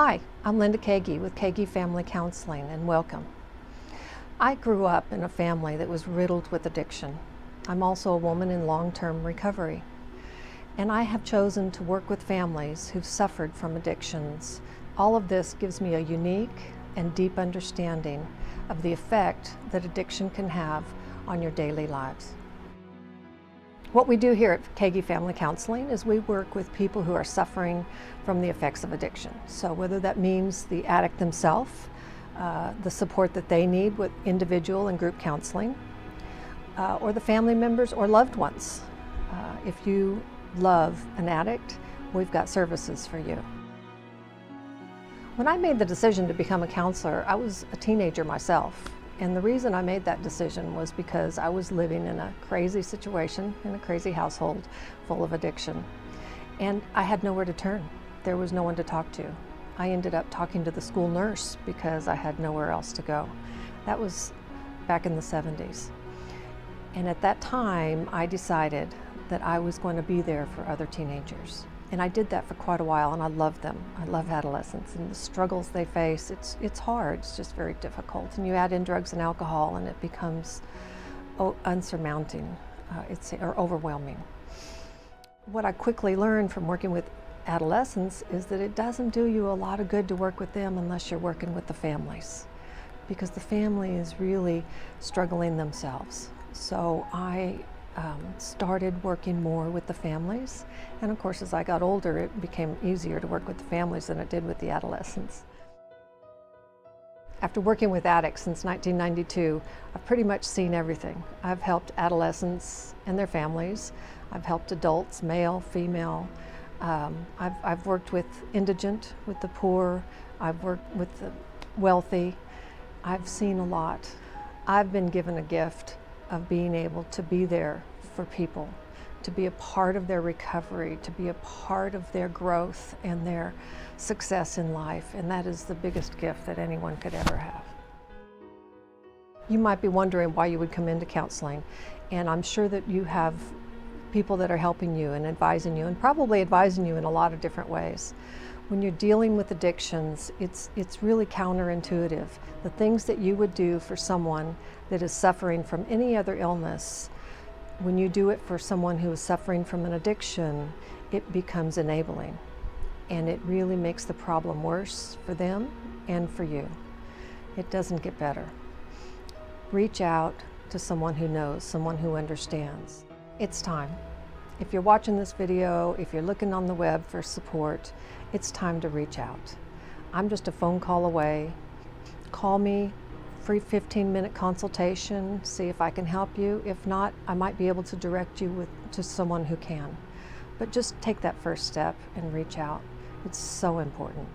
Hi, I'm Linda Kagey with Kagey Family Counseling, and welcome. I grew up in a family that was riddled with addiction. I'm also a woman in long-term recovery, and I have chosen to work with families who've suffered from addictions. All of this gives me a unique and deep understanding of the effect that addiction can have on your daily lives. What we do here at Kagey Family Counseling is we work with people who are suffering from the effects of addiction. So whether that means the addict themselves, the support that they need with individual and group counseling, or the family members or loved ones. If you love an addict, we've got services for you. When I made the decision to become a counselor, I was a teenager myself. And the reason I made that decision was because I was living in a crazy situation, in a crazy household full of addiction. And I had nowhere to turn. There was no one to talk to. I ended up talking to the school nurse because I had nowhere else to go. That was back in the 70s. And at that time, I decided that I was going to be there for other teenagers. And I did that for quite a while, and I loved them. I love adolescents and the struggles they face. It's hard, it's just very difficult. And you add in drugs and alcohol and it becomes unsurmounting, or overwhelming. What I quickly learned from working with adolescents is that it doesn't do you a lot of good to work with them unless you're working with the families, because the family is really struggling themselves. So I started working more with the families, and of course as I got older it became easier to work with the families than it did with the adolescents. After working with addicts since 1992, I've pretty much seen everything. I've helped adolescents and their families. I've helped adults, male, female. I've worked with indigent, with the poor. I've worked with the wealthy. I've seen a lot. I've been given a gift of being able to be there for people, to be a part of their recovery, to be a part of their growth and their success in life, and that is the biggest gift that anyone could ever have. You might be wondering why you would come into counseling, and I'm sure that you have people that are helping you and advising you, and probably advising you in a lot of different ways. When you're dealing with addictions, it's really counterintuitive. The things that you would do for someone that is suffering from any other illness, when you do it for someone who is suffering from an addiction, it becomes enabling. And it really makes the problem worse for them and for you. It doesn't get better. Reach out to someone who knows, someone who understands. It's time. If you're watching this video, if you're looking on the web for support, it's time to reach out. I'm just a phone call away. Call me, free 15-minute consultation, see if I can help you. If not, I might be able to direct you to someone who can. But just take that first step and reach out. It's so important.